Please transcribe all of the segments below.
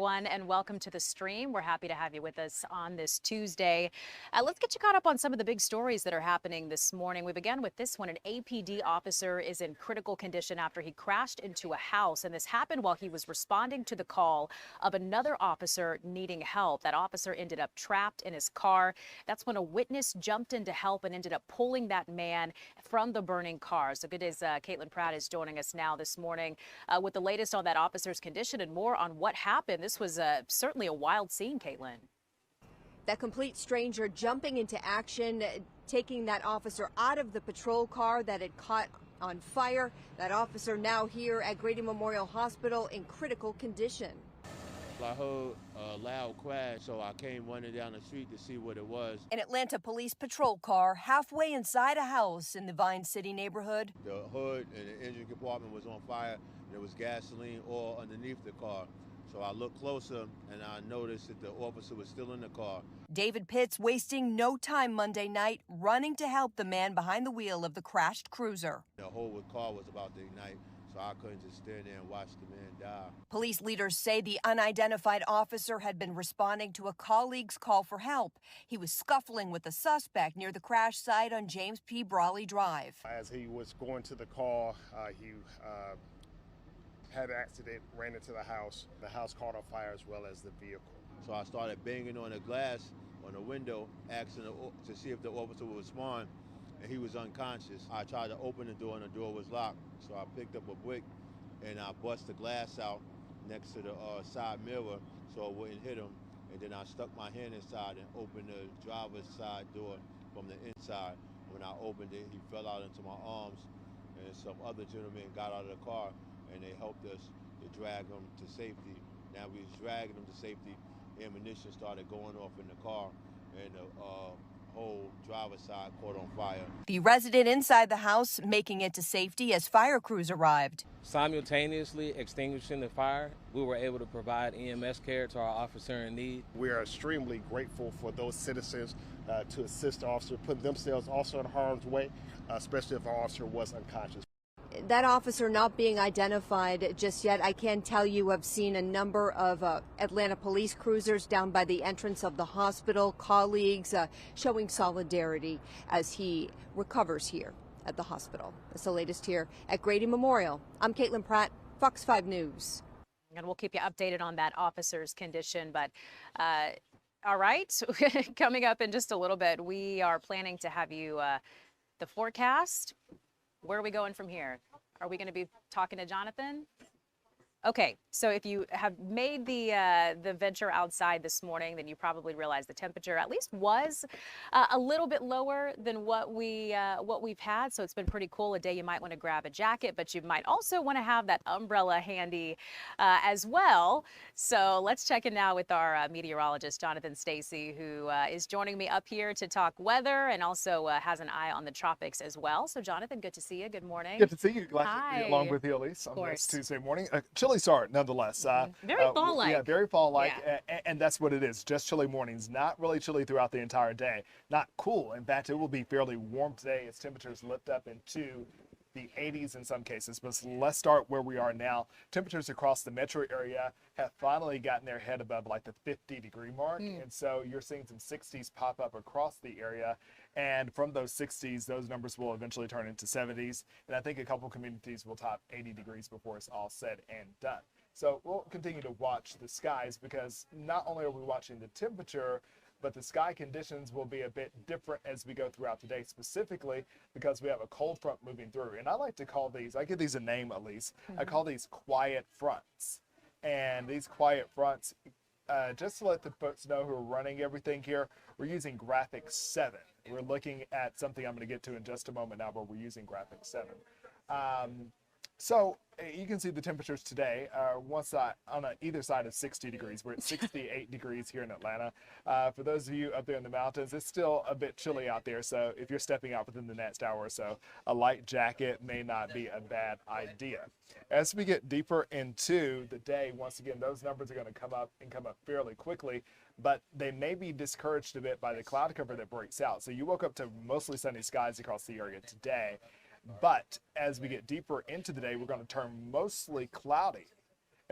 everyone, and welcome to the stream. We're happy to have you with us on this Tuesday. Let's get you caught up on some of the big stories that are happening this morning. We began with this one. An APD officer is in critical condition after he crashed into a house, and this happened while he was responding to the call of another officer needing help. That officer ended up trapped in his car. That's when a witness jumped in to help and ended up pulling that man from the burning car. So good as Caitlin Pratt is joining us now this morning with the latest on that officer's condition and more on what happened. This was certainly a wild scene, Caitlin. That complete stranger jumping into action, taking that officer out of the patrol car that had caught on fire. That officer now here at Grady Memorial Hospital in critical condition. I heard a loud crash, so I came running down the street to see what it was. An Atlanta police patrol car halfway inside a house in the Vine City neighborhood. The hood and the engine compartment was on fire. There was gasoline oil underneath the car. So I looked closer and I noticed that the officer was still in the car. David Pitts wasting no time Monday night running to help the man behind the wheel of the crashed cruiser. The whole car was about to ignite, so I couldn't just stand there and watch the man die. Police leaders say the unidentified officer had been responding to a colleague's call for help. He was scuffling with a suspect near the crash site on James P. Brawley Drive. As he was going to the car, he had an accident, ran into the house. The house caught on fire as well as the vehicle. So I started banging on the glass on the window, asking to see if the officer would respond, and he was unconscious. I tried to open the door and the door was locked. So I picked up a brick and I bust the glass out next to the side mirror so it wouldn't hit him. And then I stuck my hand inside and opened the driver's side door from the inside. When I opened it, he fell out into my arms, and some other gentlemen got out of the car and they helped us to drag him to safety. Now we was dragging him to safety. Ammunition started going off in the car, and the whole driver's side caught on fire. The resident inside the house making it to safety as fire crews arrived. Simultaneously extinguishing the fire, we were able to provide EMS care to our officer in need. We are extremely grateful for those citizens to assist the officer, put themselves also in harm's way, especially if our officer was unconscious. That officer not being identified just yet. I can tell you I've seen a number of Atlanta police cruisers down by the entrance of the hospital, colleagues showing solidarity as he recovers here at the hospital. That's the latest here at Grady Memorial. I'm Caitlin Pratt, Fox 5 News. And we'll keep you updated on that officer's condition. But all right, coming up in just a little bit, we are planning to have you the forecast. Where are we going from here? Are we going to be talking to Jonathan? Okay, so if you have made the venture outside this morning, then you probably realize the temperature at least was a little bit lower than what we've had. So it's been pretty cool. A day you might want to grab a jacket, but you might also want to have that umbrella handy as well. So let's check in now with our meteorologist Jonathan Stacy, who is joining me up here to talk weather and also has an eye on the tropics as well. So Jonathan, good to see you. Good morning. Good to see you. Glad to be along with you, Elise, on this Tuesday morning. Chilly start, nonetheless. Very fall-like. Yeah, very fall-like, and that's what it is. Just chilly mornings. Not really chilly throughout the entire day. Not cool. In fact, it will be fairly warm today as temperatures lift up into the 80s in some cases. But let's start where we are now. Temperatures across the metro area have finally gotten their head above like the 50-degree mark. And so you're seeing some 60s pop up across the area. And from those 60s, those numbers will eventually turn into 70s. And I think a couple communities will top 80 degrees before it's all said and done. So we'll continue to watch the skies because not only are we watching the temperature, but the sky conditions will be a bit different as we go throughout the day, specifically because we have a cold front moving through. And I like to call these, I give these a name at least, I call these quiet fronts. And these quiet fronts, just to let the folks know who are running everything here, we're using graphic 7. We're looking at something I'm going to get to in just a moment now, but we're using graphic 7. So you can see the temperatures today, one side on either side of 60 degrees. We're at 68 degrees here in Atlanta. For those of you up there in the mountains, it's still a bit chilly out there. So if you're stepping out within the next hour or so, a light jacket may not be a bad idea. As we get deeper into the day, once again, those numbers are going to come up fairly quickly, but they may be discouraged a bit by the cloud cover that breaks out. So you woke up to mostly sunny skies across the area today. But as we get deeper into the day, we're going to turn mostly cloudy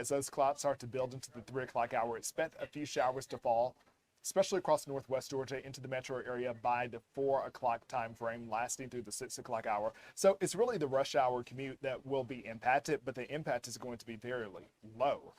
as those clouds start to build into the 3 o'clock hour. Expect a few showers to fall, especially across northwest Georgia into the metro area by the 4 o'clock time frame, lasting through the 6 o'clock hour. So it's really the rush hour commute that will be impacted, but the impact is going to be fairly low.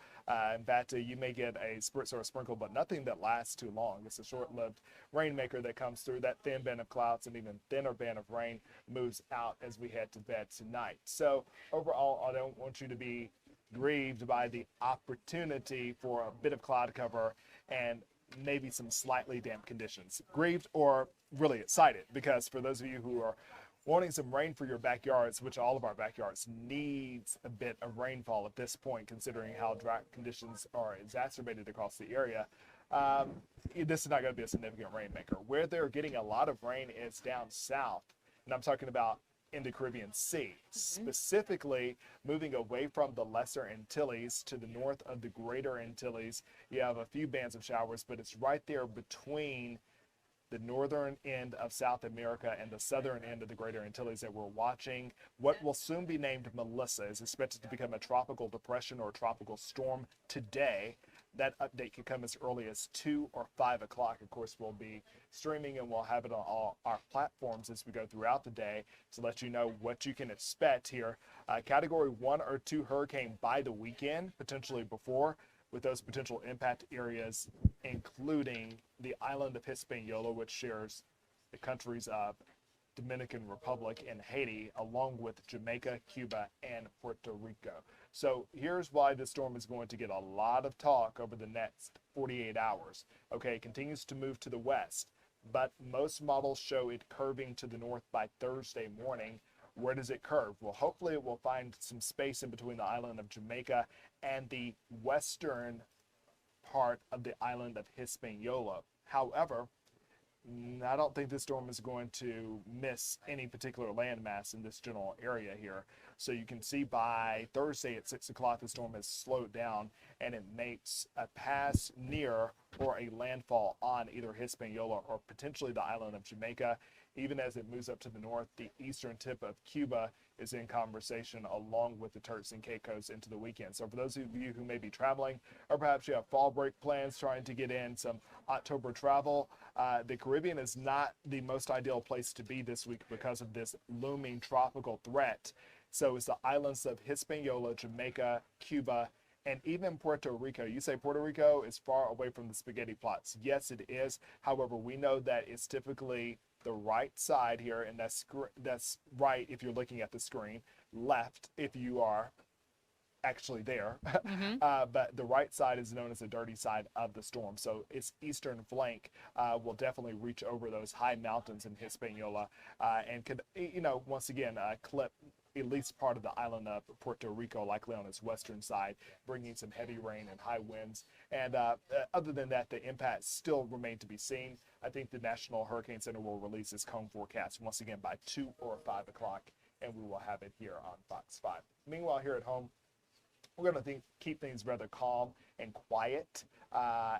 In fact, you may get a spritz or a sprinkle, but nothing that lasts too long. It's a short-lived rainmaker that comes through. That thin band of clouds and even thinner band of rain moves out as we head to bed tonight. So overall, I don't want you to be grieved by the opportunity for a bit of cloud cover and maybe some slightly damp conditions. Grieved or really excited, because for those of you who are wanting some rain for your backyards, which all of our backyards needs a bit of rainfall at this point, considering how drought conditions are exacerbated across the area, this is not going to be a significant rainmaker. Where they're getting a lot of rain is down south, and I'm talking about in the Caribbean Sea, specifically moving away from the Lesser Antilles to the north of the Greater Antilles. You have a few bands of showers, but it's right there between the northern end of South America and the southern end of the Greater Antilles that we're watching. What will soon be named Melissa is expected to become a tropical depression or a tropical storm today. That update could come as early as 2 or 5 o'clock. Of course, we'll be streaming and we'll have it on all our platforms as we go throughout the day to let you know what you can expect here. Category 1 or 2 hurricane by the weekend, potentially before, with those potential impact areas, including the island of Hispaniola, which shares the countries of Dominican Republic and Haiti, along with Jamaica, Cuba, and Puerto Rico. So here's why this storm is going to get a lot of talk over the next 48 hours. Okay, it continues to move to the west, but most models show it curving to the north by Thursday morning. Where does it curve? Well, hopefully it will find some space in between the island of Jamaica and the western part of the island of Hispaniola. However, I don't think this storm is going to miss any particular landmass in this general area here. So you can see by Thursday at 6 o'clock, the storm has slowed down and it makes a pass near or a landfall on either Hispaniola or potentially the island of Jamaica. Even as it moves up to the north, the eastern tip of Cuba is in conversation along with the Turks and Caicos into the weekend. So for those of you who may be traveling, or perhaps you have fall break plans trying to get in some October travel, the Caribbean is not the most ideal place to be this week because of this looming tropical threat. So it's the islands of Hispaniola, Jamaica, Cuba, and even Puerto Rico. You say Puerto Rico is far away from the spaghetti plots. Yes, it is. However, we know that it's typically the right side here, and that's right if you're looking at the screen, left if you are actually there. But the right side is known as the dirty side of the storm. So its eastern flank will definitely reach over those high mountains in Hispaniola and could, once again, clip at least part of the island of Puerto Rico, likely on its western side, bringing some heavy rain and high winds. And other than that, the impacts still remain to be seen. I think the National Hurricane Center will release its cone forecast once again by 2 or 5 o'clock, and we will have it here on Fox 5. Meanwhile, here at home, we're going to keep things rather calm and quiet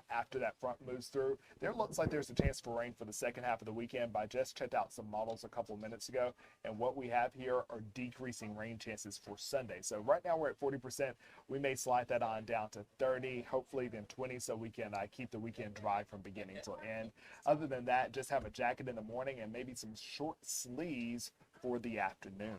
after that front moves through. There looks like there's a chance for rain for the second half of the weekend, but I just checked out some models a couple minutes ago, and what we have here are decreasing rain chances for Sunday. So right now we're at 40%. We may slide that on down to 30, hopefully then 20, so we can keep the weekend dry from beginning to end. Other than that, just have a jacket in the morning and maybe some short sleeves for the afternoon.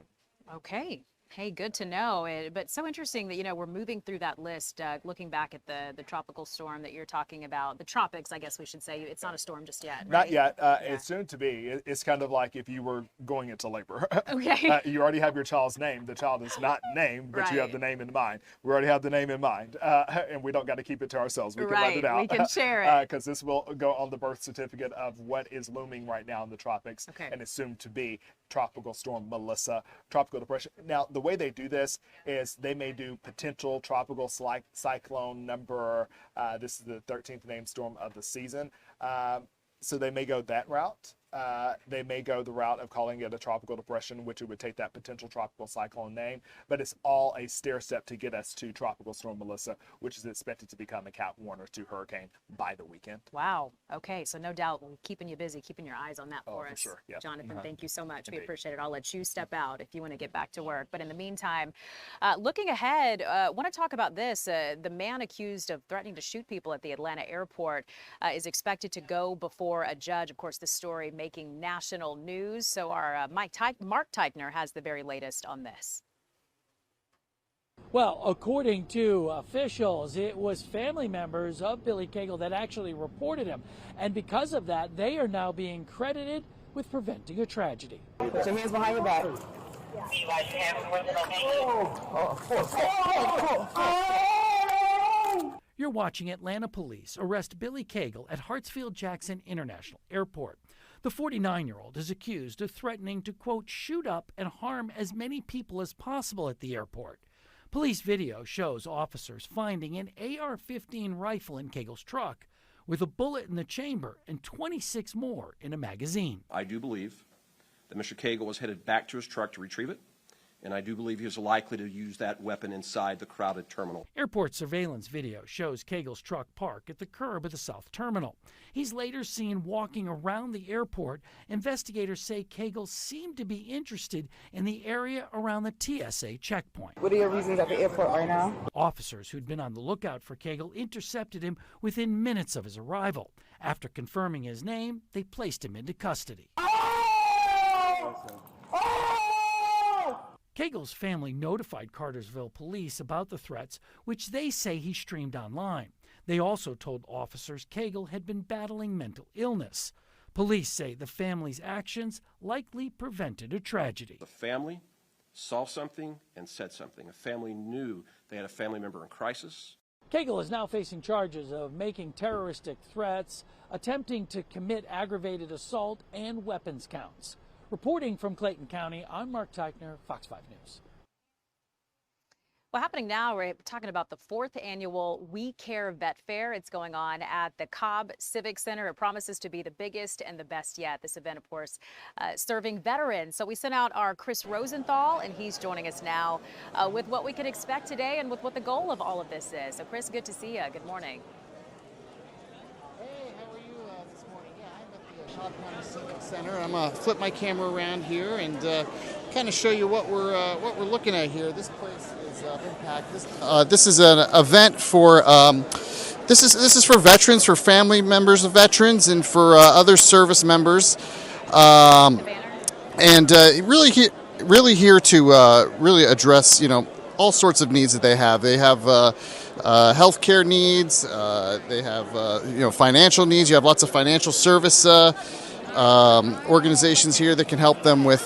Okay. Hey, good to know. But so interesting that, we're moving through that list, looking back at the tropical storm that you're talking about, the tropics, I guess we should say. It's not a storm just yet, right? Not yet. It's soon to be. It's kind of like if you were going into labor. Okay. You already have your child's name. The child is not named, but you have the name in mind. We already have the name in mind, and we don't got to keep it to ourselves. We can let it out. We can share it. Because this will go on the birth certificate of what is looming right now in the tropics, and is soon to be Tropical Storm Melissa, Tropical Depression. Now, the way they do this is they may do potential tropical cyclone number. This is the 13th named storm of the season. So they may go that route. they may go the route of calling it a tropical depression, which it would take that potential tropical cyclone name, but it's all a stair step to get us to Tropical Storm Melissa, which is expected to become a Cat 1 or 2 hurricane by the weekend. Wow. Okay. So no doubt we're keeping you busy, keeping your eyes on that for us. For sure. Yeah. Jonathan, thank you so much. Indeed. We appreciate it. I'll let you step out if you want to get back to work. But in the meantime, looking ahead, I want to talk about this. The man accused of threatening to shoot people at the Atlanta airport is expected to go before a judge. Of course, this story making national news. So our Mark Teichner has the very latest on this. Well, according to officials, it was family members of Billy Cagle that actually reported him. And because of that, they are now being credited with preventing a tragedy. Put your hands behind your back. You're watching Atlanta police arrest Billy Cagle at Hartsfield-Jackson International Airport. The 49-year-old is accused of threatening to, quote, shoot up and harm as many people as possible at the airport. Police video shows officers finding an AR-15 rifle in Cagle's truck with a bullet in the chamber and 26 more in a magazine. I do believe that Mr. Cagle was headed back to his truck to retrieve it, and I do believe he was likely to use that weapon inside the crowded terminal. Airport surveillance video shows Cagle's truck parked at the curb of the South Terminal. He's later seen walking around the airport. Investigators say Cagle seemed to be interested in the area around the TSA checkpoint. What are your reasons at the airport right now? Officers who'd been on the lookout for Cagle intercepted him within minutes of his arrival. After confirming his name, they placed him into custody. Cagle's family notified Cartersville police about the threats, which they say he streamed online. They also told officers Cagle had been battling mental illness. Police say the family's actions likely prevented a tragedy. The family saw something and said something. The family knew they had a family member in crisis. Cagle is now facing charges of making terroristic threats, attempting to commit aggravated assault, and weapons counts. Reporting from Clayton County, I'm Mark Teichner, Fox 5 News. Well, happening now, we're talking about the 4th annual We Care Vet Fair. It's going on at the Cobb Civic Center. It promises to be the biggest and the best yet. This event, of course, serving veterans. So we sent out our Chris Rosenthal, and he's joining us now with what we can expect today and with what the goal of all of this is. So, Chris, good to see you. Good morning. Cobb County Civic Center. I'm gonna flip my camera around here and kind of show you what we're looking at here. This place is been packed. This is an event for this is for veterans, for family members of veterans, and for other service members, and really here to really address all sorts of needs that they have. They have healthcare needs. They have financial needs. You have lots of financial service organizations here that can help them with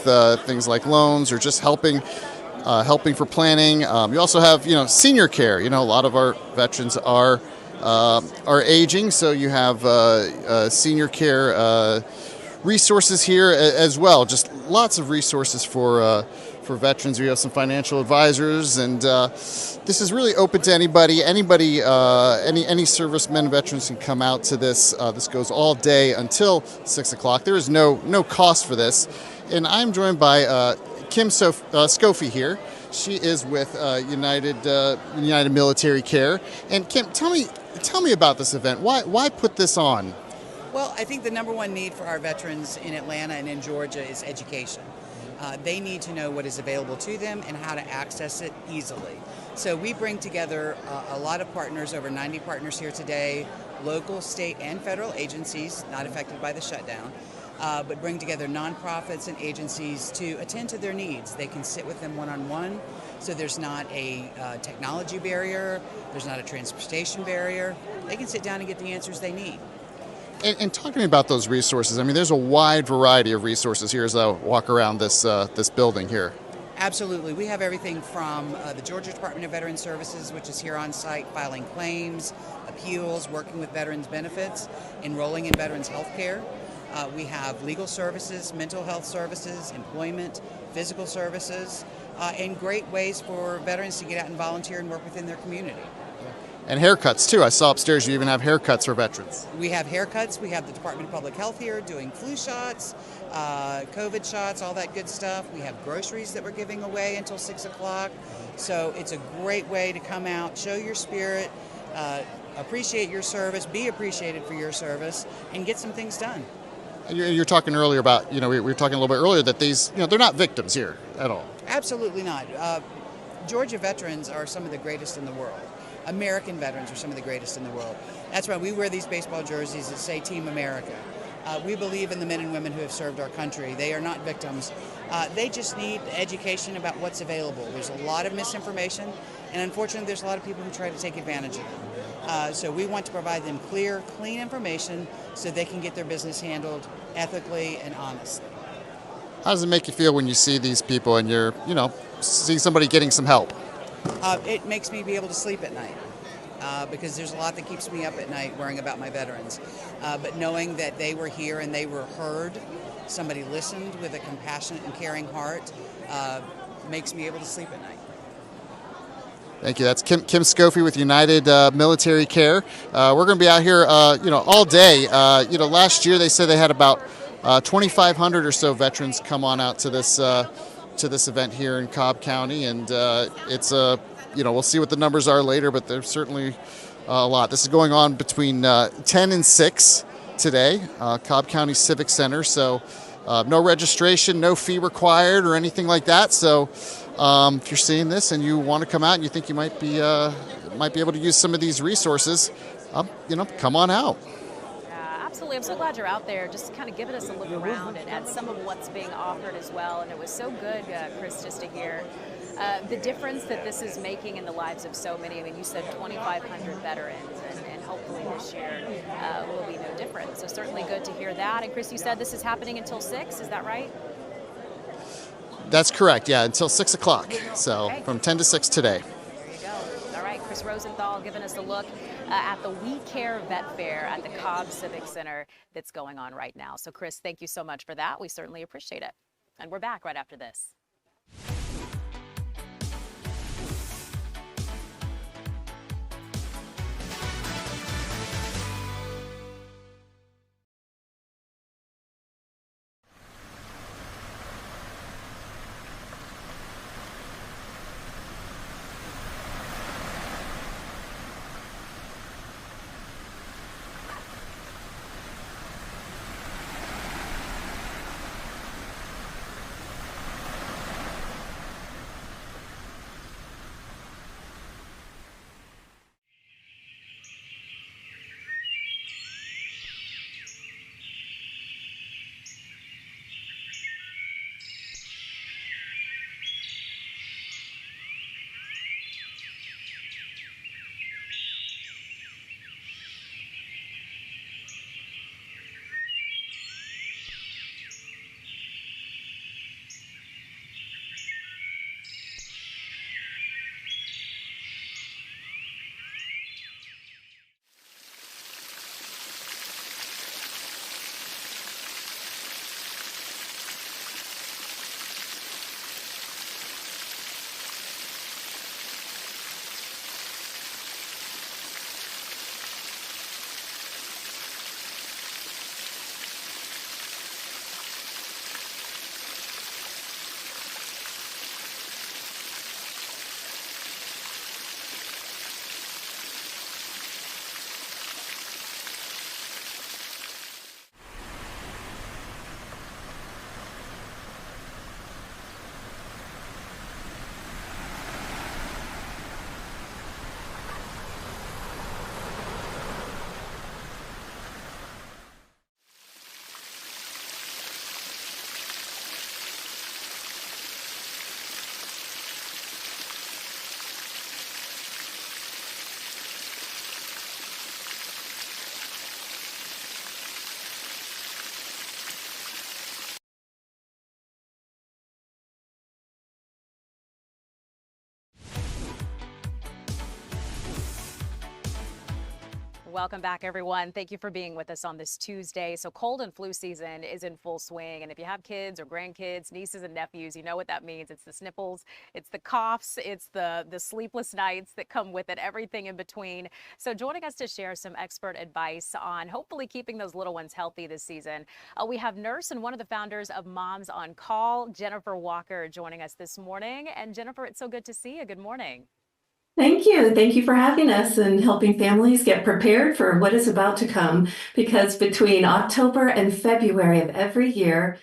things like loans or just helping for planning. You also have senior care. A lot of our veterans are aging, so you have senior care resources here as well. Just lots of resources for veterans. We have some financial advisors, and this is really open to anybody. Any servicemen and veterans can come out to this. This goes all day until 6 o'clock. There is no cost for this, and I'm joined by Kim Scofie here. She is with United Military Care. And Kim, tell me about this event. Why put this on? Well, I think the number one need for our veterans in Atlanta and in Georgia is education. They need to know what is available to them and how to access it easily. So we bring together a lot of partners, over 90 partners here today, local, state, and federal agencies not affected by the shutdown, but bring together nonprofits and agencies to attend to their needs. They can sit with them one-on-one, so there's not a technology barrier, there's not a transportation barrier. They can sit down and get the answers they need. And talk to me about those resources. I mean, there's a wide variety of resources here as I walk around this building here. Absolutely. We have everything from the Georgia Department of Veteran Services, which is here on site filing claims, appeals, working with veterans benefits, enrolling in veterans health care. We have legal services, mental health services, employment, physical services, and great ways for veterans to get out and volunteer and work within their community. and haircuts too. I saw upstairs you even have haircuts for veterans. We have haircuts. We have the Department of Public Health here doing flu shots, COVID shots, all that good stuff. We have groceries that we're giving away until 6 o'clock. So it's a great way to come out, show your spirit, appreciate your service, be appreciated for your service, and get some things done. You're talking earlier about, we were talking a little bit earlier that these, they're not victims here at all. Absolutely not. Georgia veterans are some of the greatest in the world. American veterans are some of the greatest in the world. That's why we wear these baseball jerseys that say Team America. We believe in the men and women who have served our country. They are not victims. They just need education about what's available. There's a lot of misinformation, and unfortunately there's a lot of people who try to take advantage of them. So we want to provide them clear, clean information so they can get their business handled ethically and honestly. How does it make you feel when you see these people and you're, seeing somebody getting some help? It makes me be able to sleep at night because there's a lot that keeps me up at night worrying about my veterans. But knowing that they were here and they were heard, somebody listened with a compassionate and caring heart, makes me able to sleep at night. Thank you. That's Kim Scofie with United Military Care. We're going to be out here, all day. Last year they said they had about 2,500 or so veterans come on out to this event here in Cobb County, and it's we'll see what the numbers are later, but there's certainly a lot. This is going on between 10 and 6 today, Cobb County Civic Center. So no registration, no fee required or anything like that. So if you're seeing this and you want to come out and you think you might be able to use some of these resources, come on out. Absolutely. I'm so glad you're out there just kind of giving us a look around and at some of what's being offered as well. And it was so good, Chris, just to hear the difference that this is making in the lives of so many. I mean, you said 2,500 veterans, and hopefully this year will be no different. So certainly good to hear that. And Chris, you said this is happening until 6, is that right? That's correct, yeah, until 6 o'clock. So from 10 to 6 today. There you go. All right, Chris Rosenthal giving us a look at the We Care Vet Fair at the Cobb Civic Center that's going on right now. So Chris, thank you so much for that. We certainly appreciate it. And we're back right after this. Welcome back, everyone. Thank you for being with us on this Tuesday. So cold and flu season is in full swing. And if you have kids or grandkids, nieces and nephews, you know what that means. It's the sniffles, it's the coughs, it's the sleepless nights that come with it, everything in between. So joining us to share some expert advice on hopefully keeping those little ones healthy this season, we have nurse and one of the founders of Moms on Call, Jennifer Walker, joining us this morning. And Jennifer, it's so good to see you. Good morning. Thank you. Thank you for having us and helping families get prepared for what is about to come. Because between October and February of every year,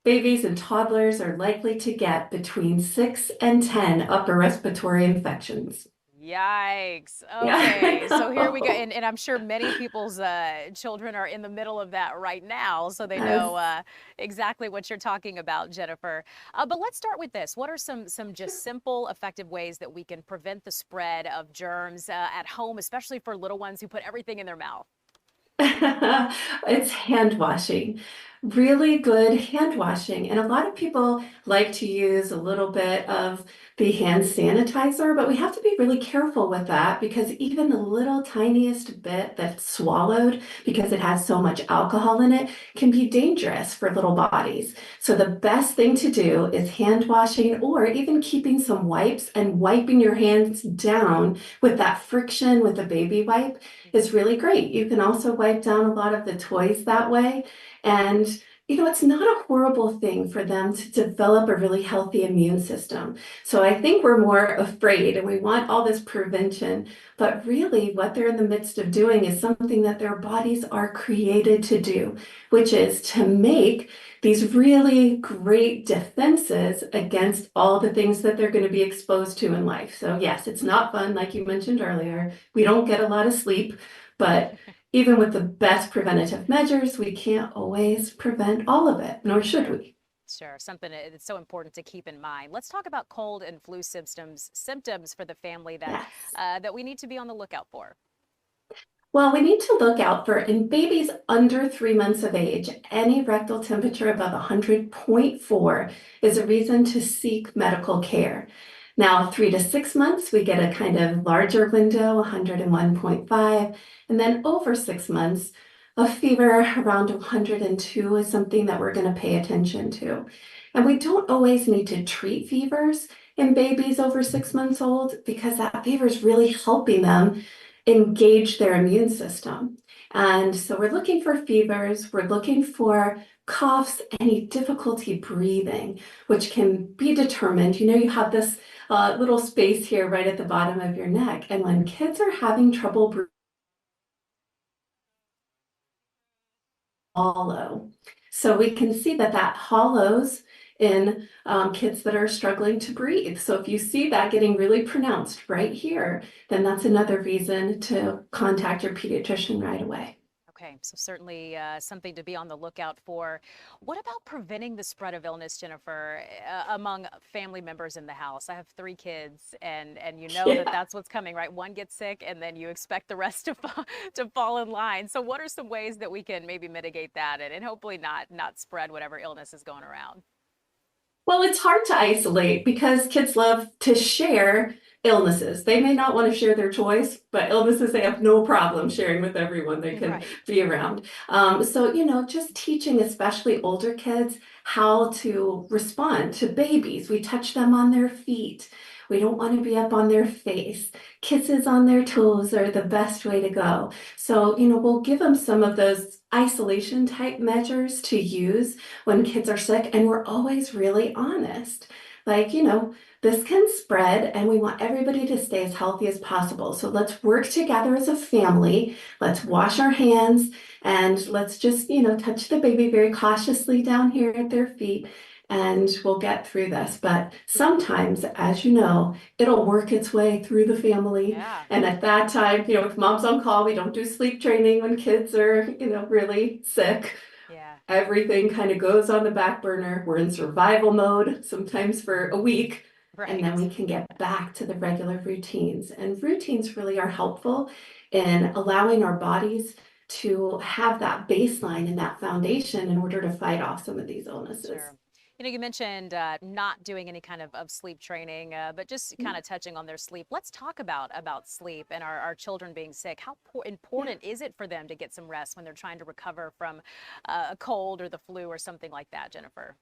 babies and toddlers are likely to get between 6 and 10 upper respiratory infections. Yikes. Yeah, Okay, I so here we go. know. And I'm sure many people's children are in the middle of that right now, so they Yes. know exactly what you're talking about, Jennifer. But let's start with this. What are some just simple, effective ways that we can prevent the spread of germs at home, especially for little ones who put everything in their mouth? It's hand washing, really good hand washing. And a lot of people like to use a little bit of the hand sanitizer, but we have to be really careful with that because even the little tiniest bit that's swallowed, because it has so much alcohol in it, can be dangerous for little bodies. So the best thing to do is hand washing or even keeping some wipes and wiping your hands down with that friction with a baby wipe is really great. You can also wipe down a lot of the toys that way. And, it's not a horrible thing for them to develop a really healthy immune system. So I think we're more afraid and we want all this prevention. But really, what they're in the midst of doing is something that their bodies are created to do, which is to make these really great defenses against all the things that they're going to be exposed to in life. So yes, it's not fun, like you mentioned earlier. We don't get a lot of sleep, but even with the best preventative measures, we can't always prevent all of it, nor should we. Sure, something that's so important to keep in mind. Let's talk about cold and flu symptoms for the family that Yes. that we need to be on the lookout for. Well, we need to look out for in babies under 3 months of age, any rectal temperature above 100.4 is a reason to seek medical care. Now, 3 to 6 months, we get a kind of larger window, 101.5, and then over 6 months, a fever around 102 is something that we're going to pay attention to. And we don't always need to treat fevers in babies over 6 months old because that fever is really helping them engage their immune system. And so we're looking for fevers, we're looking for coughs, any difficulty breathing, which can be determined. You have this little space here right at the bottom of your neck. And when kids are having trouble breathing, hollow. So we can see that hollows in kids that are struggling to breathe. So if you see that getting really pronounced right here, then that's another reason to contact your pediatrician right away. Okay, so certainly something to be on the lookout for. What about preventing the spread of illness, Jennifer, among family members in the house? I have 3 kids, and you know Yeah. that's what's coming, right? One gets sick, and then you expect the rest to fall in line. So what are some ways that we can maybe mitigate that and hopefully not spread whatever illness is going around? Well, it's hard to isolate because kids love to share illnesses. They may not want to share their toys, but illnesses they have no problem sharing with everyone they can Right. be around. So, just teaching, especially older kids, how to respond to babies. We touch them on their feet. We don't want to be up on their face. Kisses on their toes are the best way to go. So, we'll give them some of those isolation type measures to use when kids are sick, and we're always really honest. Like, this can spread, and we want everybody to stay as healthy as possible. So let's work together as a family. Let's wash our hands, and let's just, touch the baby very cautiously down here at their feet, and we'll get through this. But sometimes, as you know, it'll work its way through the family. Yeah. And at that time, with Moms on Call, we don't do sleep training when kids are, really sick. Yeah. Everything kind of goes on the back burner. We're in survival mode, sometimes for a week, and then Right. we can get back to the regular routines. And routines really are helpful in allowing our bodies to have that baseline and that foundation in order to fight off some of these illnesses. Sure. You know, you mentioned not doing any kind of sleep training, but just kind of touching on their sleep. Let's talk about sleep and our children being sick. How important is it for them to get some rest when they're trying to recover from a cold or the flu or something like that, Jennifer?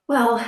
Well,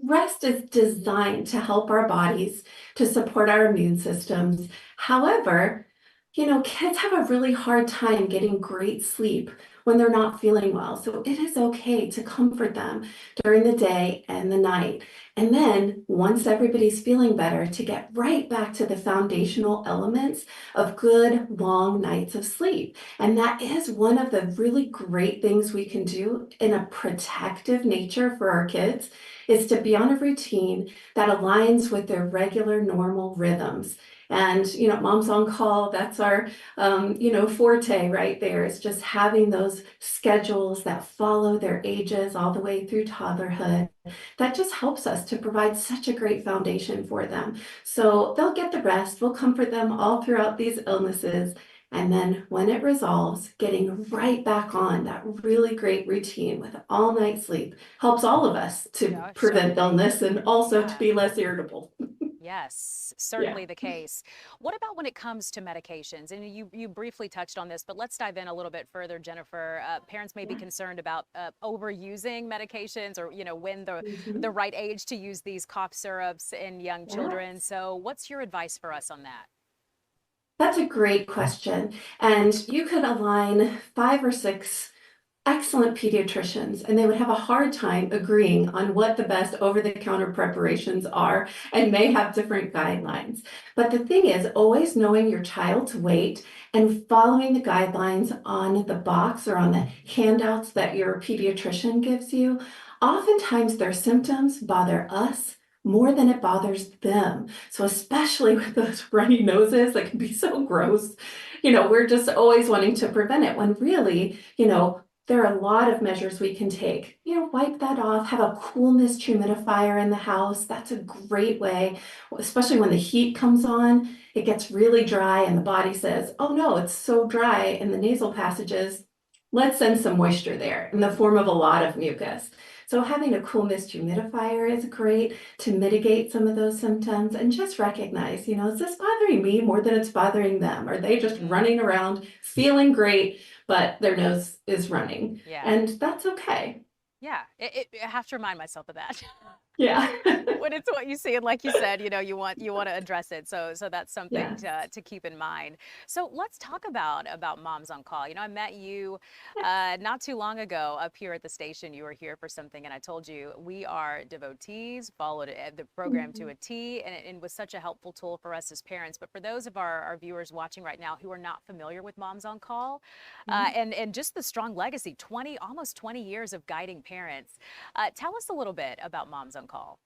rest is designed to help our bodies to support our immune systems. However, kids have a really hard time getting great sleep when they're not feeling well. So it is okay to comfort them during the day and the night. And then once everybody's feeling better, to get right back to the foundational elements of good long nights of sleep. And that is one of the really great things we can do in a protective nature for our kids, is to be on a routine that aligns with their regular normal rhythms. And, Moms on Call, that's our, forte right there, is just having those schedules that follow their ages all the way through toddlerhood. That just helps us to provide such a great foundation for them. So they'll get the rest, we'll comfort them all throughout these illnesses. And then when it resolves, getting right back on that really great routine with all night sleep helps all of us to prevent illness and also to be less irritable. Yes, certainly the case. What about when it comes to medications? And you briefly touched on this, but let's dive in a little bit further, Jennifer. Parents may be concerned about overusing medications, or when the right age to use these cough syrups in young children. So what's your advice for us on that? That's a great question. And you could align 5 or 6 excellent pediatricians, and they would have a hard time agreeing on what the best over-the-counter preparations are and may have different guidelines. But the thing is, always knowing your child's weight and following the guidelines on the box or on the handouts that your pediatrician gives you. Oftentimes their symptoms bother us more than it bothers them. So especially with those runny noses that can be so gross, we're just always wanting to prevent it, when really, there are a lot of measures we can take. Wipe that off, have a coolness humidifier in the house. That's a great way, especially when the heat comes on. It gets really dry and the body says, oh no, it's so dry in the nasal passages. Let's send some moisture there in the form of a lot of mucus. So having a cool mist humidifier is great to mitigate some of those symptoms, and just recognize, is this bothering me more than it's bothering them? Are they just running around feeling great, but their nose is running? And that's okay. Yeah, I have to remind myself of that. Yeah. When it's what you see, and like you said, you want to address it. So that's something to keep in mind. So let's talk about Moms on Call. I met you not too long ago up here at the station. You were here for something, and I told you we are devotees, followed the program to a T, and it was such a helpful tool for us as parents. But for those of our viewers watching right now who are not familiar with Moms on Call, and just the strong legacy, almost 20 years of guiding parents, tell us a little bit about Moms on Call.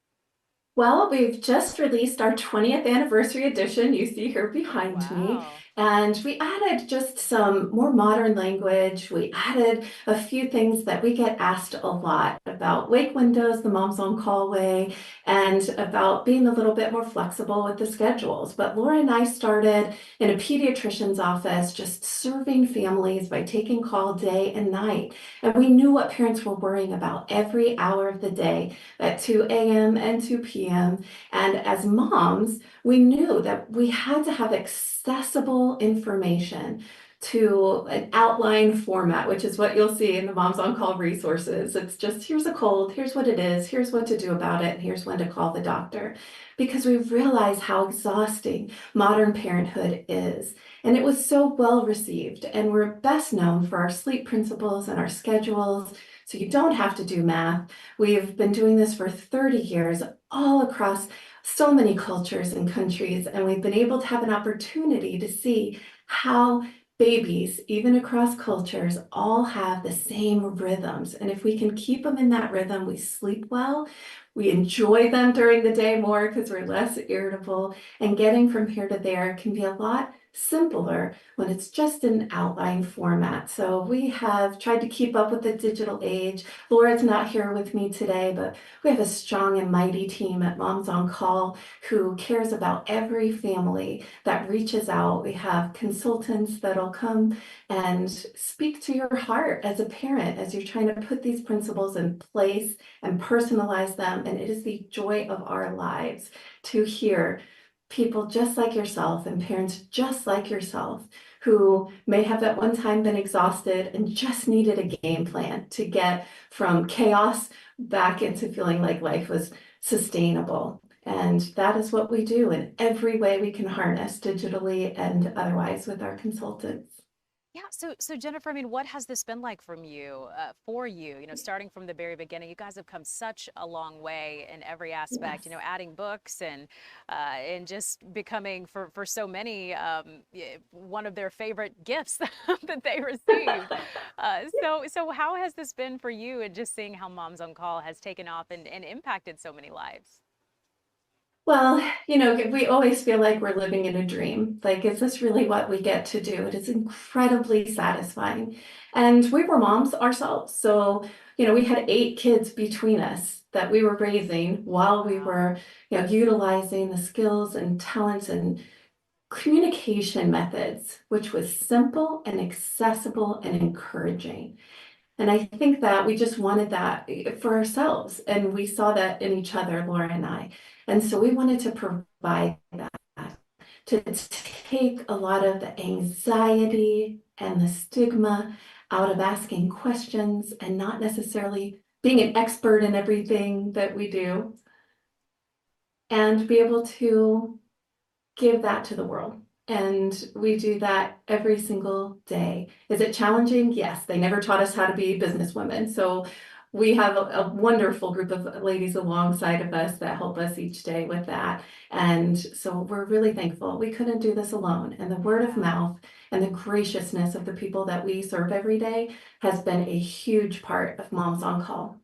Well, we've just released our 20th anniversary edition, you see here behind me, and we added just some more modern language. We added a few things that we get asked a lot about: wake windows, the Moms on Call way, and about being a little bit more flexible with the schedules. But Laura and I started in a pediatrician's office, just serving families by taking call day and night. And we knew what parents were worrying about every hour of the day at 2 a.m. and 2 p.m. And as moms, we knew that we had to have accessible information to an outline format, which is what you'll see in the Moms on Call resources. It's just, here's a cold, here's what it is, here's what to do about it, and here's when to call the doctor. Because we realize how exhausting modern parenthood is. And it was so well received. And we're best known for our sleep principles and our schedules, so you don't have to do math. We've been doing this for 30 years, all across so many cultures and countries, and we've been able to have an opportunity to see how babies, even across cultures, all have the same rhythms. And if we can keep them in that rhythm, we sleep well, we enjoy them during the day more because we're less irritable, and getting from here to there can be a lot simpler when it's just an outline format. So we have tried to keep up with the digital age. Laura's not here with me today, but we have a strong and mighty team at Moms on Call who cares about every family that reaches out. We have consultants that'll come and speak to your heart as a parent as you're trying to put these principles in place and personalize them. And it is the joy of our lives to hear people just like yourself and parents just like yourself who may have at one time been exhausted and just needed a game plan to get from chaos back into feeling like life was sustainable. And that is what we do in every way we can harness digitally and otherwise with our consultants. Yeah. So Jennifer, I mean, what has this been like from you, for you? You know, starting from the very beginning, you guys have come such a long way in every aspect. Yes. You know, adding books and just becoming for so many one of their favorite gifts that they received. So how has this been for you, and just seeing how Moms on Call has taken off and impacted so many lives? Well, you know, we always feel like we're living in a dream. Like, is this really what we get to do? It is incredibly satisfying. And we were moms ourselves. So, you know, we had 8 kids between us that we were raising while we were, you know, utilizing the skills and talents and communication methods, which was simple and accessible and encouraging. And I think that we just wanted that for ourselves. And we saw that in each other, Laura and I. And so we wanted to provide that, to take a lot of the anxiety and the stigma out of asking questions and not necessarily being an expert in everything that we do, and be able to give that to the world. And we do that every single day. Is it challenging? Yes. They never taught us how to be businesswomen. So we have a wonderful group of ladies alongside of us that help us each day with that. And so we're really thankful. We couldn't do this alone. And the word of mouth and the graciousness of the people that we serve every day has been a huge part of Moms on Call.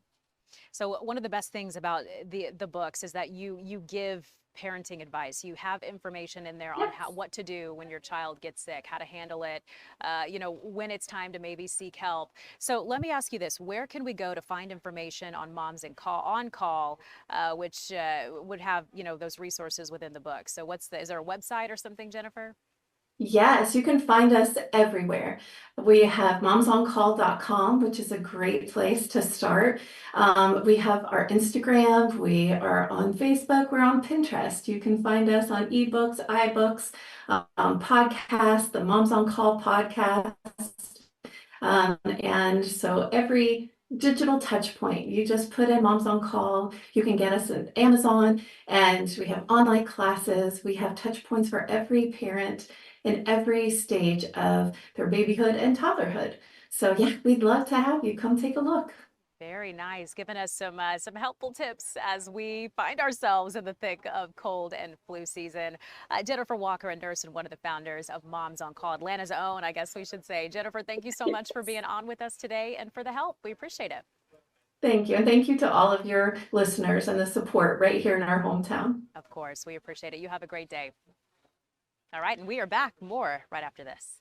So one of the best things about the books is that you give parenting advice. You have information in there on what to do when your child gets sick, how to handle it, you know, when it's time to maybe seek help. So let me ask you this: where can we go to find information on Moms on Call, which would have, you know, those resources within the book? So is there a website or something, Jennifer? Yes, you can find us everywhere. We have momsoncall.com, which is a great place to start. We have our Instagram, we are on Facebook, we're on Pinterest. You can find us on ebooks, iBooks, podcasts, the Moms on Call podcast. And so every digital touch point, you just put in Moms on Call, you can get us at Amazon, and we have online classes. We have touch points for every parent in every stage of their babyhood and toddlerhood. So yeah, we'd love to have you come take a look. Very nice, giving us some helpful tips as we find ourselves in the thick of cold and flu season. Jennifer Walker, a nurse and one of the founders of Moms on Call, Atlanta's own, I guess we should say. Jennifer, thank you so much for being on with us today and for the help. We appreciate it. Thank you. And thank you to all of your listeners and the support right here in our hometown. Of course, we appreciate it. You have a great day. All right, and we are back more right after this.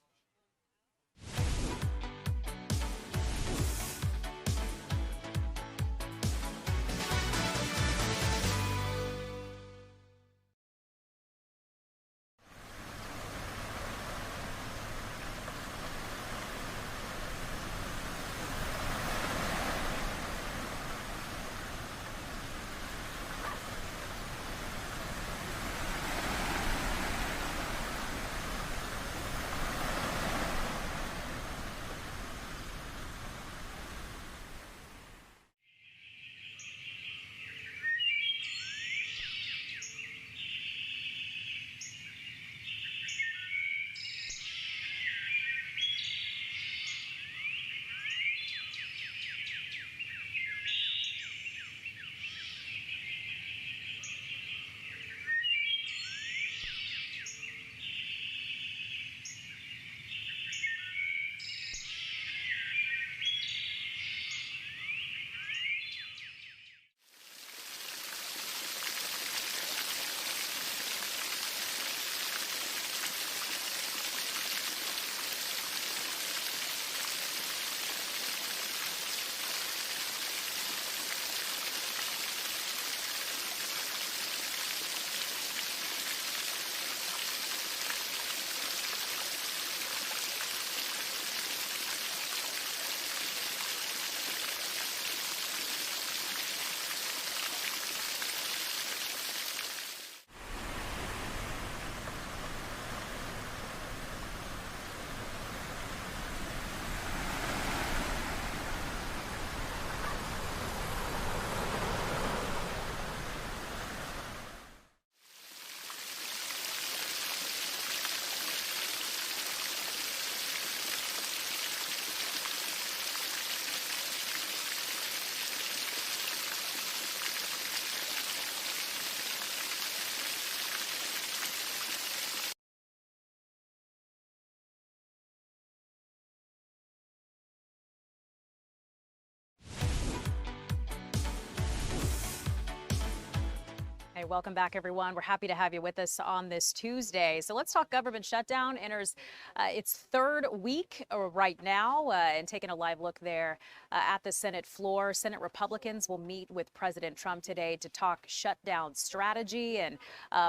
welcome back, everyone. We're happy to have you with us on this Tuesday. So let's talk government shutdown. Enters its third week right now, and taking a live look there at the Senate floor. Senate Republicans will meet with President Trump today to talk shutdown strategy and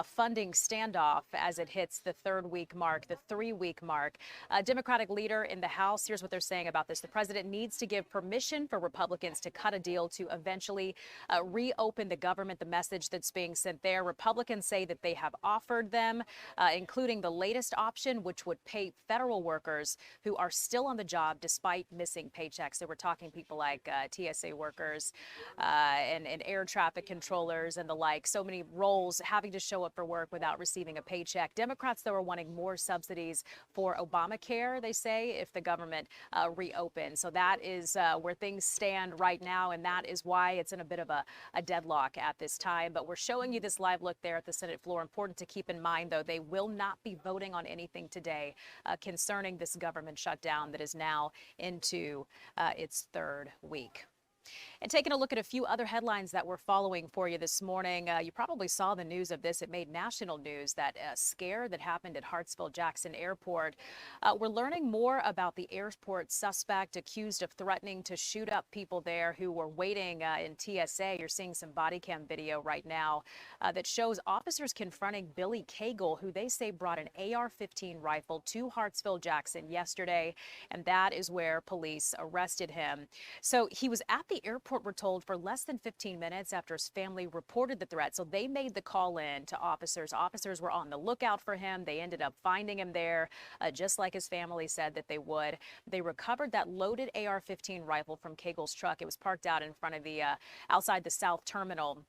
funding standoff as it hits the third week mark, the 3-week mark. Democratic leader in the House, here's what they're saying about this. The president needs to give permission for Republicans to cut a deal to eventually reopen the government. The message that's being sent there. Republicans say that they have offered them, including the latest option, which would pay federal workers who are still on the job despite missing paychecks. So we're talking people like TSA workers and air traffic controllers and the like. So many roles having to show up for work without receiving a paycheck. Democrats, though, are wanting more subsidies for Obamacare, they say, if the government reopens. So that is where things stand right now, and that is why it's in a bit of a deadlock at this time. But we're showing you this live look there at the Senate floor. Important to keep in mind, though, they will not be voting on anything today concerning this government shutdown that is now into its third week. And taking a look at a few other headlines that we're following for you this morning. You probably saw the news of this. It made national news, that scare that happened at Hartsfield-Jackson Airport. We're learning more about the airport suspect accused of threatening to shoot up people there who were waiting in TSA. You're seeing some body cam video right now that shows officers confronting Billy Cagle, who they say brought an AR-15 rifle to Hartsfield-Jackson yesterday. And that is where police arrested him. So he was at the airport, we're told, for less than 15 minutes after his family reported the threat. So they made the call in to officers. Officers were on the lookout for him. They ended up finding him there, just like his family said that they would. They recovered that loaded AR-15 rifle from Cagle's truck. It was parked out in front of the outside the South Terminal.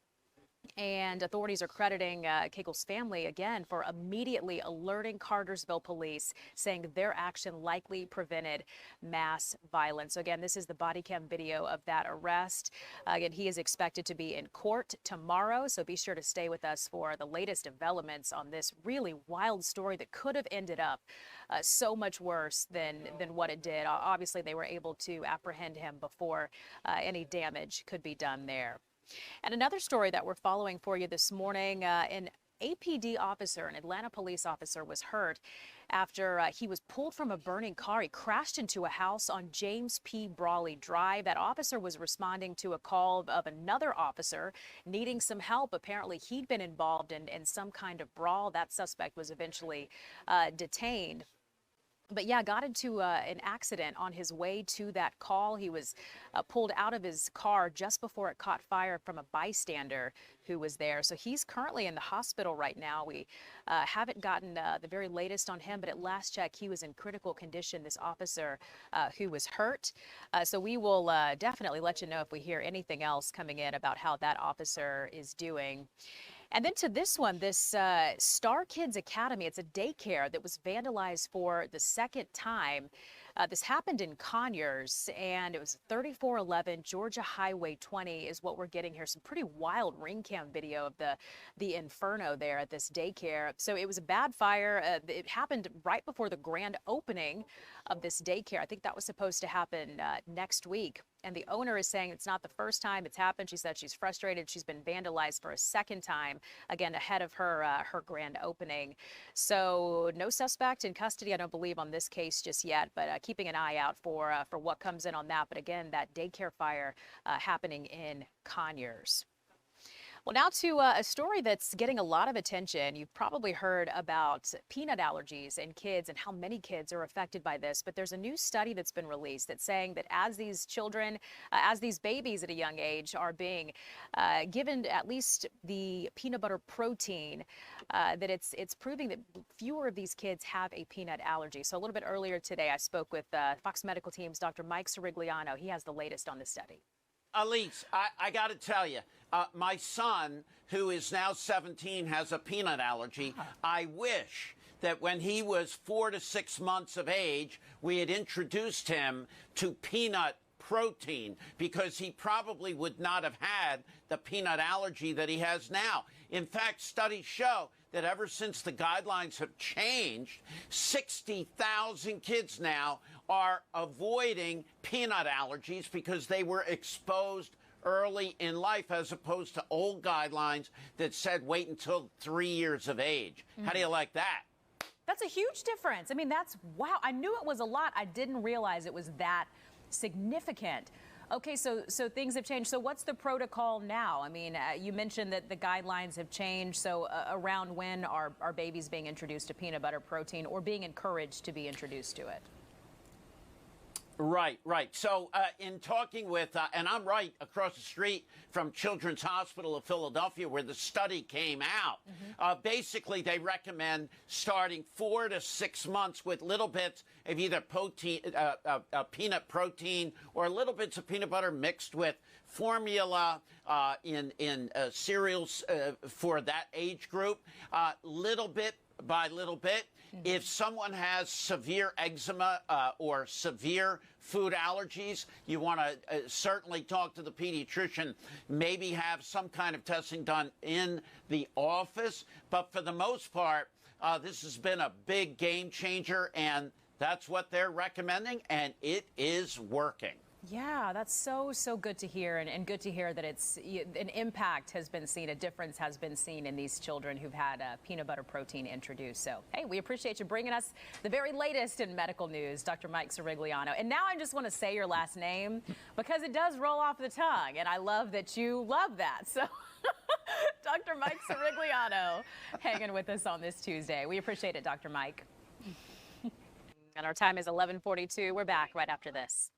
And authorities are crediting Cagle's family again for immediately alerting Cartersville police, saying their action likely prevented mass violence. So again, this is the body cam video of that arrest. Again, he is expected to be in court tomorrow, so be sure to stay with us for the latest developments on this really wild story that could have ended up so much worse than what it did. Obviously, they were able to apprehend him before any damage could be done there. And another story that we're following for you this morning, an APD officer, an Atlanta police officer, was hurt after he was pulled from a burning car. He crashed into a house on James P. Brawley Drive. That officer was responding to a call of another officer needing some help. Apparently, he'd been involved in some kind of brawl. That suspect was eventually detained. But yeah, got into an accident on his way to that call. He was pulled out of his car just before it caught fire from a bystander who was there. So he's currently in the hospital right now. We haven't gotten the very latest on him, but at last check, he was in critical condition, this officer who was hurt. So we will definitely let you know if we hear anything else coming in about how that officer is doing. And then to this one, this Star Kids Academy, it's a daycare that was vandalized for the second time. This happened in Conyers, and it was 3411 Georgia Highway 20 is what we're getting here. Some pretty wild ring cam video of the inferno there at this daycare. So it was a bad fire. It happened right before the grand opening of this daycare. I think that was supposed to happen next week. And the owner is saying it's not the first time it's happened. She said she's frustrated. She's been vandalized for a second time, again, ahead of her her grand opening. So no suspect in custody, I don't believe, on this case just yet, but keeping an eye out for what comes in on that. But again, that daycare fire happening in Conyers. Well, now to a story that's getting a lot of attention. You've probably heard about peanut allergies in kids and how many kids are affected by this. But there's a new study that's been released that's saying that as these children, as these babies at a young age are being given at least the peanut butter protein, that it's proving that fewer of these kids have a peanut allergy. So a little bit earlier today, I spoke with Fox Medical Team's Dr. Mike Sirigliano. He has the latest on this study. Elise, I got to tell you, my son, who is now 17, has a peanut allergy. I wish that when he was 4 to 6 months of age, we had introduced him to peanut protein, because he probably would not have had the peanut allergy that he has now. In fact, studies show that ever since the guidelines have changed, 60,000 kids now are avoiding peanut allergies because they were exposed early in life as opposed to old guidelines that said wait until 3 years of age. How do you like that? That's a huge difference. I mean, wow. I knew it was a lot. I didn't realize it was that significant. Okay, so things have changed. So what's the protocol now? I mean, you mentioned that the guidelines have changed. So around when are babies being introduced to peanut butter protein or being encouraged to be introduced to it? Right. So in talking with, and I'm right across the street from Children's Hospital of Philadelphia where the study came out, basically they recommend starting 4 to 6 months with little bits of either protein, peanut protein or little bits of peanut butter mixed with formula in cereals for that age group, little bit by little bit. If someone has severe eczema or severe food allergies, you want to certainly talk to the pediatrician, maybe have some kind of testing done in the office. But for the most part, this has been a big game changer, and that's what they're recommending, and it is working. Yeah, that's so good to hear, and good to hear that an impact has been seen, a difference has been seen in these children who've had peanut butter protein introduced. So, hey, we appreciate you bringing us the very latest in medical news, Dr. Mike Sirigliano. And now I just want to say your last name because it does roll off the tongue, and I love that you love that. So, Dr. Mike Sirigliano hanging with us on this Tuesday. We appreciate it, Dr. Mike. And our time is 11:42. We're back right after this.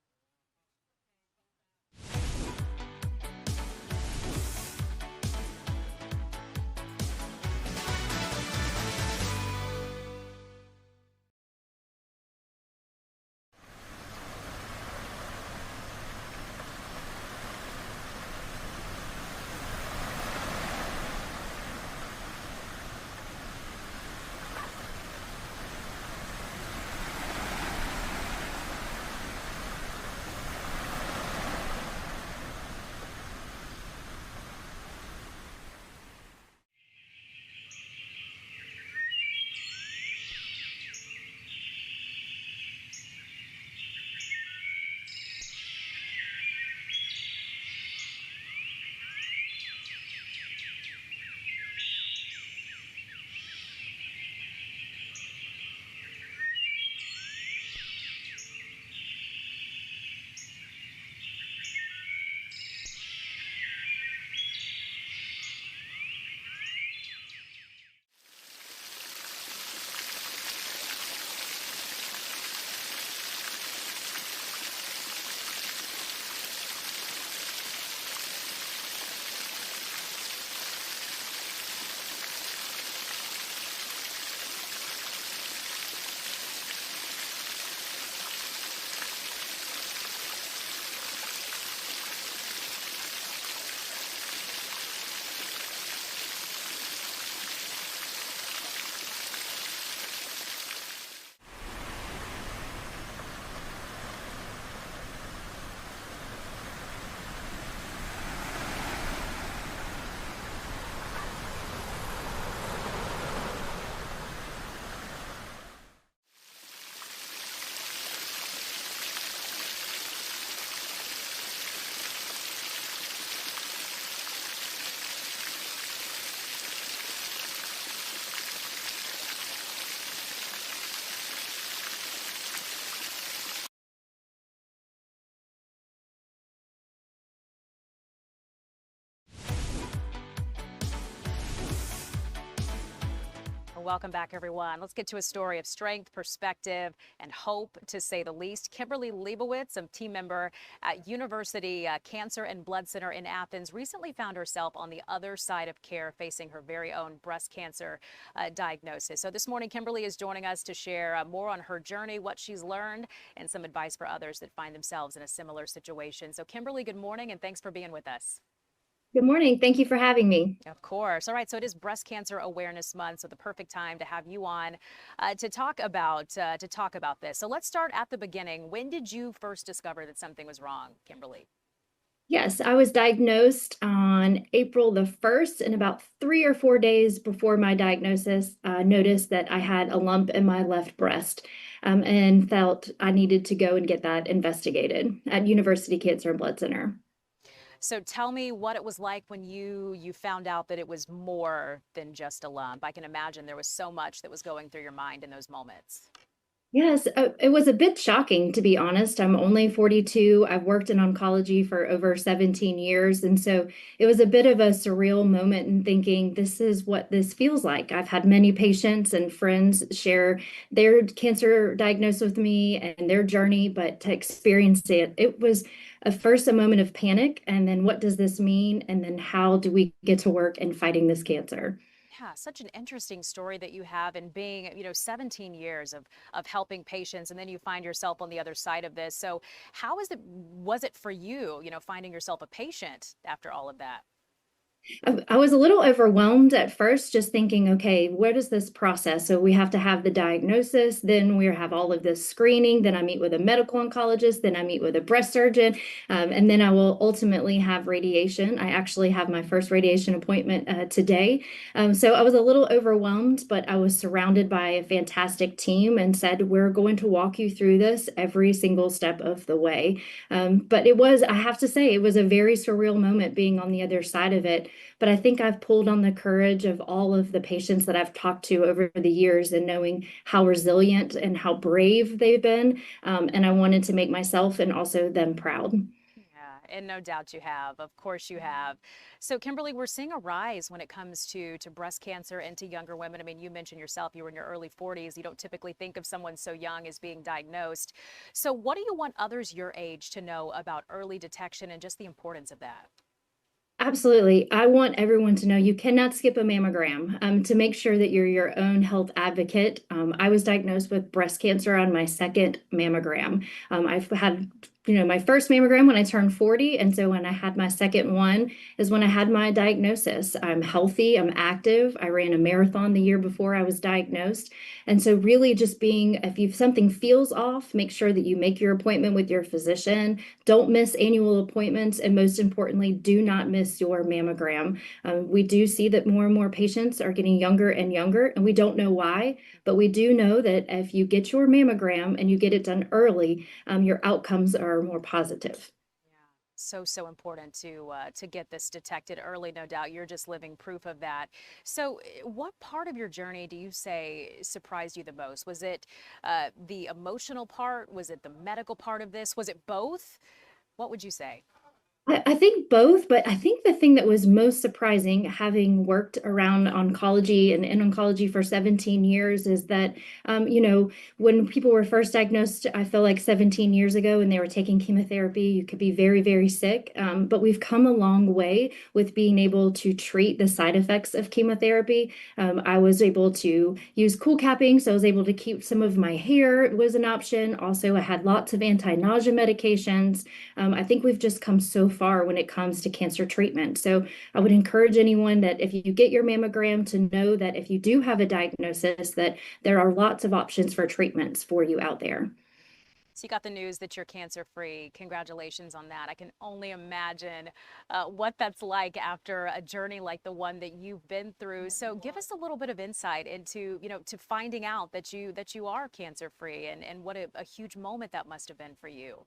Welcome back, everyone. Let's get to a story of strength, perspective, and hope, to say the least. Kimberly Leibowitz, a team member at University Cancer and Blood Center in Athens, recently found herself on the other side of care, facing her very own breast cancer diagnosis. So this morning, Kimberly is joining us to share more on her journey, what she's learned, and some advice for others that find themselves in a similar situation. So Kimberly, good morning, and thanks for being with us. Good morning. Thank you for having me. Of course. All right. So it is Breast Cancer Awareness Month, so the perfect time to have you on to talk about this. So let's start at the beginning. When did you first discover that something was wrong, Kimberly? Yes, I was diagnosed on April the 1st, and about 3 or 4 days before my diagnosis, I noticed that I had a lump in my left breast, and felt I needed to go and get that investigated at University Cancer and Blood Center. So tell me what it was like when you found out that it was more than just a lump. I can imagine there was so much that was going through your mind in those moments. Yes, it was a bit shocking, to be honest. I'm only 42. I've worked in oncology for over 17 years. And so it was a bit of a surreal moment in thinking, this is what this feels like. I've had many patients and friends share their cancer diagnosis with me and their journey, but to experience it, it was first a moment of panic. And then what does this mean? And then how do we get to work in fighting this cancer? Yeah, such an interesting story that you have in being, 17 years of helping patients, and then you find yourself on the other side of this. So was it for you, finding yourself a patient after all of that? I was a little overwhelmed at first, just thinking, okay, where does this process? So we have to have the diagnosis, then we have all of this screening, then I meet with a medical oncologist, then I meet with a breast surgeon, and then I will ultimately have radiation. I actually have my first radiation appointment today. So I was a little overwhelmed, but I was surrounded by a fantastic team and said, we're going to walk you through this every single step of the way. But I have to say, it was a very surreal moment being on the other side of it. But I think I've pulled on the courage of all of the patients that I've talked to over the years and knowing how resilient and how brave they've been. And I wanted to make myself and also them proud. Yeah, and no doubt you have. Of course you have. So Kimberly, we're seeing a rise when it comes to breast cancer and to younger women. I mean, you mentioned yourself, you were in your early 40s. You don't typically think of someone so young as being diagnosed. So what do you want others your age to know about early detection and just the importance of that? Absolutely. I want everyone to know you cannot skip a mammogram to make sure that you're your own health advocate. I was diagnosed with breast cancer on my second mammogram. I've had my first mammogram when I turned 40. And so when I had my second one is when I had my diagnosis. I'm healthy, I'm active. I ran a marathon the year before I was diagnosed. And so really just if something feels off, make sure that you make your appointment with your physician. Don't miss annual appointments. And most importantly, do not miss your mammogram. We do see that more and more patients are getting younger and younger, and we don't know why, but we do know that if you get your mammogram and you get it done early, your outcomes are more positive. So important to get this detected early, no doubt. You're just living proof of that. So what part of your journey do you say surprised you the most? Was it the emotional part? Was it the medical part of this? Was it both? What would you say? I think both, but I think the thing that was most surprising, having worked around oncology and in oncology for 17 years, is that, when people were first diagnosed, I feel like 17 years ago, and they were taking chemotherapy, you could be very, very sick. But we've come a long way with being able to treat the side effects of chemotherapy. I was able to use cool capping, so I was able to keep some of my hair. It was an option. Also, I had lots of anti-nausea medications. I think we've just come so far when it comes to cancer treatment. So I would encourage anyone that if you get your mammogram, to know that if you do have a diagnosis, that there are lots of options for treatments for you out there. So you got the news that you're cancer free. Congratulations on that. I can only imagine what that's like after a journey like the one that you've been through. So give us a little bit of insight into, to finding out that you are cancer free, and what a huge moment that must have been for you.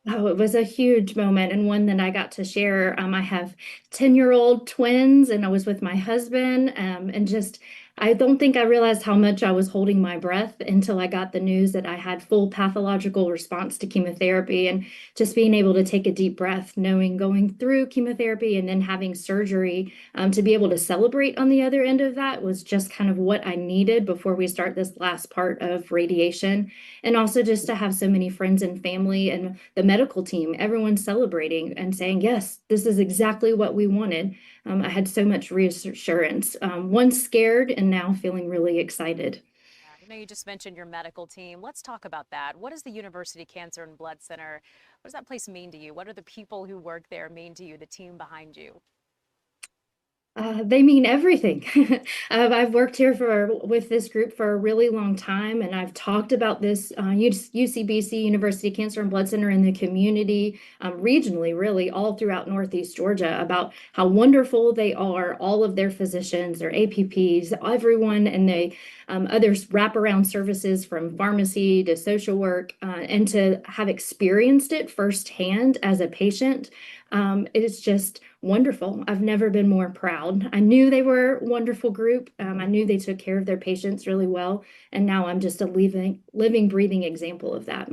Oh, it was a huge moment, and one that I got to share. I have 10-year-old twins, and I was with my husband, and just, I don't think I realized how much I was holding my breath until I got the news that I had full pathological response to chemotherapy, and just being able to take a deep breath, knowing going through chemotherapy and then having surgery, to be able to celebrate on the other end of that was just kind of what I needed before we start this last part of radiation. And also just to have so many friends and family and the medical team, everyone celebrating and saying, yes, this is exactly what we wanted. I had so much reassurance, once scared and now feeling really excited. You just mentioned your medical team. Let's talk about that. What does the University Cancer and Blood Center, what does that place mean to you? What do the people who work there mean to you, the team behind you? They mean everything. I've worked here with this group for a really long time, and I've talked about this UCBC University Cancer and Blood Center in the community, regionally, really all throughout Northeast Georgia, about how wonderful they are, all of their physicians, their APPs, everyone, and they others wraparound services from pharmacy to social work, and to have experienced it firsthand as a patient. It is just wonderful. I've never been more proud. I knew they were a wonderful group. I knew they took care of their patients really well. And now I'm just a living, breathing example of that.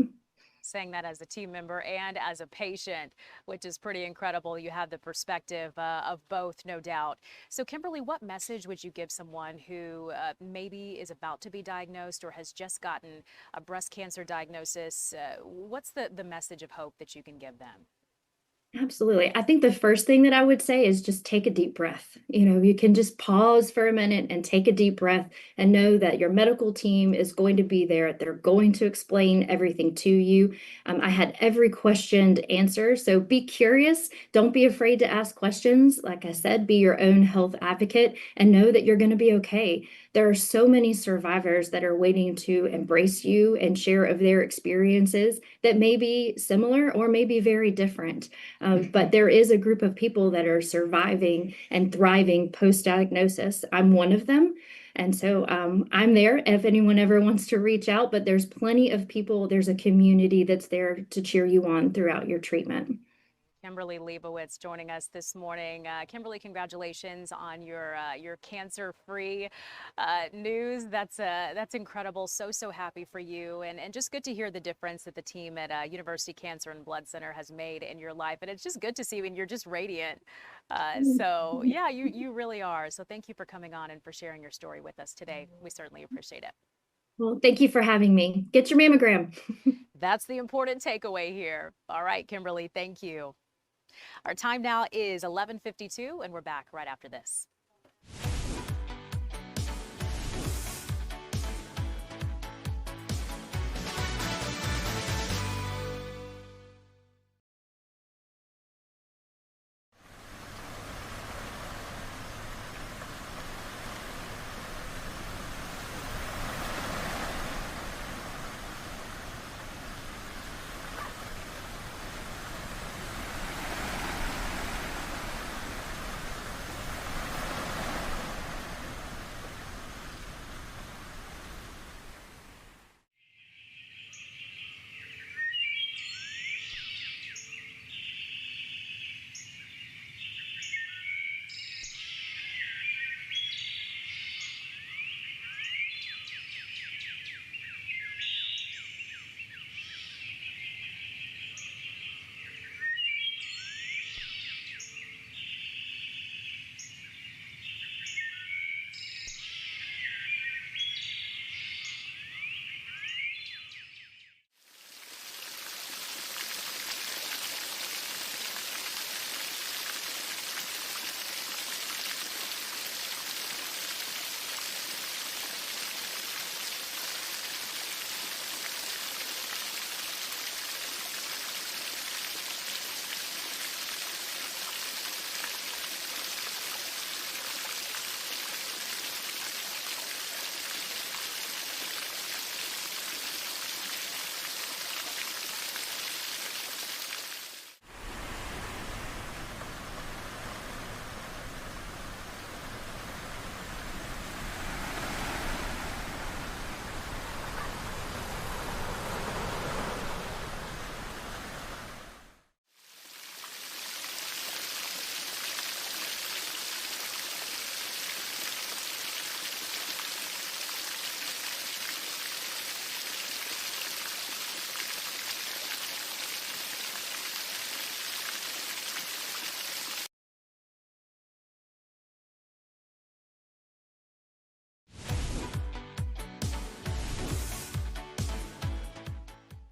Saying that as a team member and as a patient, which is pretty incredible. You have the perspective of both, no doubt. So, Kimberly, what message would you give someone who maybe is about to be diagnosed or has just gotten a breast cancer diagnosis? What's the message of hope that you can give them? Absolutely. I think the first thing that I would say is just take a deep breath. You can just pause for a minute and take a deep breath and know that your medical team is going to be there. They're going to explain everything to you. I had every question to answer. So be curious. Don't be afraid to ask questions. Like I said, be your own health advocate and know that you're going to be okay. There are so many survivors that are waiting to embrace you and share of their experiences that may be similar or may be very different. But there is a group of people that are surviving and thriving post-diagnosis. I'm one of them. And so I'm there if anyone ever wants to reach out, but there's plenty of people, there's a community that's there to cheer you on throughout your treatment. Kimberly Leibowitz joining us this morning. Kimberly, congratulations on your cancer-free news. That's incredible. So happy for you, and just good to hear the difference that the team at University Cancer and Blood Center has made in your life. And it's just good to see you, and you're just radiant. So yeah, you really are. So thank you for coming on and for sharing your story with us today. We certainly appreciate it. Well, thank you for having me. Get your mammogram. That's the important takeaway here. All right, Kimberly, thank you. Our time now is 11:52, and we're back right after this.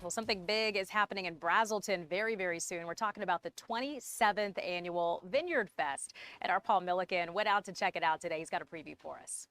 Well, something big is happening in Brazelton very soon. We're talking about the 27th annual Vineyard Fest. And our Paul Milliken went out to check it out today. He's got a preview for us.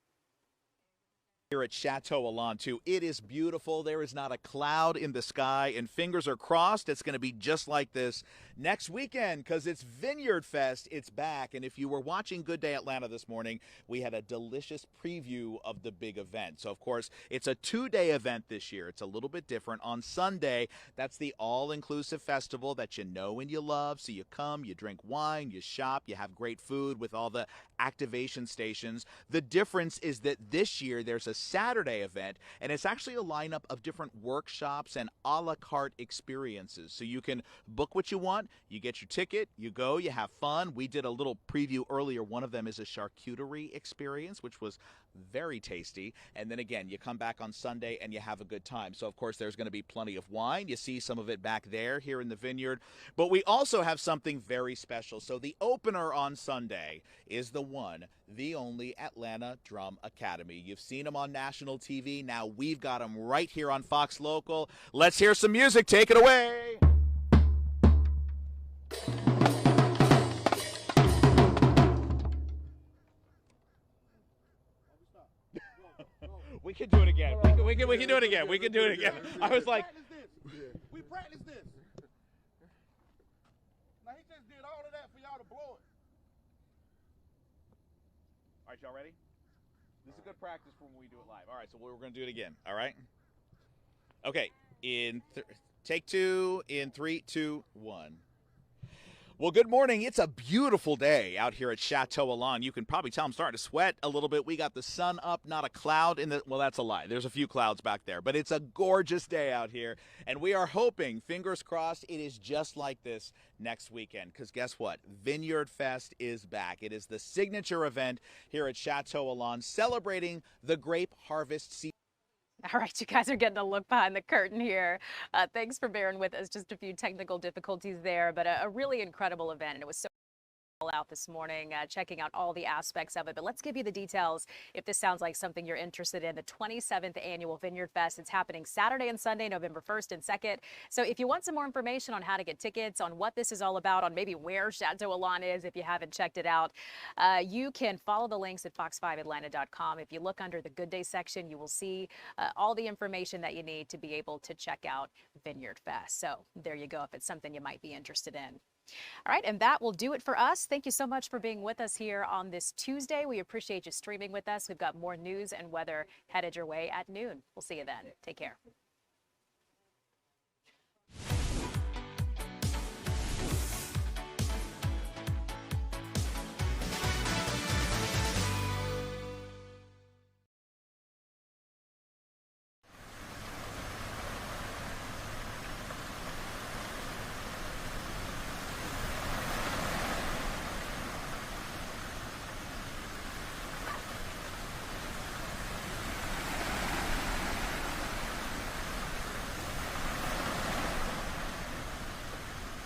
Here at Chateau Alon, too. It is beautiful. There is not a cloud in the sky, and fingers are crossed it's going to be just like this next weekend because it's Vineyard Fest. It's back, and if you were watching Good Day Atlanta this morning, we had a delicious preview of the big event. So, of course, it's a two-day event this year. It's a little bit different. On Sunday, that's the all-inclusive festival that you know and you love. So you come, you drink wine, you shop, you have great food with all the activation stations. The difference is that this year there's a Saturday event, and it's actually a lineup of different workshops and a la carte experiences. So you can book what you want, you get your ticket, you go, you have fun. We did a little preview earlier. One of them is a charcuterie experience, which was very tasty. And then again, you come back on Sunday and you have a good time. So of course there's going to be plenty of wine. You see some of it back there here in the vineyard. But we also have something very special. So the opener on Sunday is the one, the only Atlanta Drum Academy. You've seen them on national TV. Now we've got them right here on Fox Local. Let's hear some music. Take it away. We can do it again. We can do it again. We can do it again. I was like, we practiced this. Now he just did all of that for y'all to blow it. all right, y'all ready? This is a good practice for when we do it live. All right, so we're going to do it again. All right? Okay, take two, in 3, 2, 1. Well, good morning. It's a beautiful day out here at Chateau Alon. You can probably tell I'm starting to sweat a little bit. We got the sun up, not a cloud in the, well, that's a lie. There's a few clouds back there, but it's a gorgeous day out here. And we are hoping, fingers crossed, it is just like this next weekend. Because guess what? Vineyard Fest is back. It is the signature event here at Chateau Alon, celebrating the grape harvest season. All right, you guys are getting a look behind the curtain here. Thanks for bearing with us. Just a few technical difficulties there, but a really incredible event. And it was so out this morning, checking out all the aspects of it. But let's give you the details if this sounds like something you're interested in. The 27th annual Vineyard Fest. It's happening Saturday and Sunday, November 1st and 2nd. So if you want some more information on how to get tickets, on what this is all about, on maybe where Chateau Alon is, if you haven't checked it out, you can follow the links at fox5atlanta.com. If you look under the Good Day section, you will see all the information that you need to be able to check out Vineyard Fest. So there you go, if it's something you might be interested in. All right, and that will do it for us. Thank you so much for being with us here on this Tuesday. We appreciate you streaming with us. We've got more news and weather headed your way at noon. We'll see you then. Take care.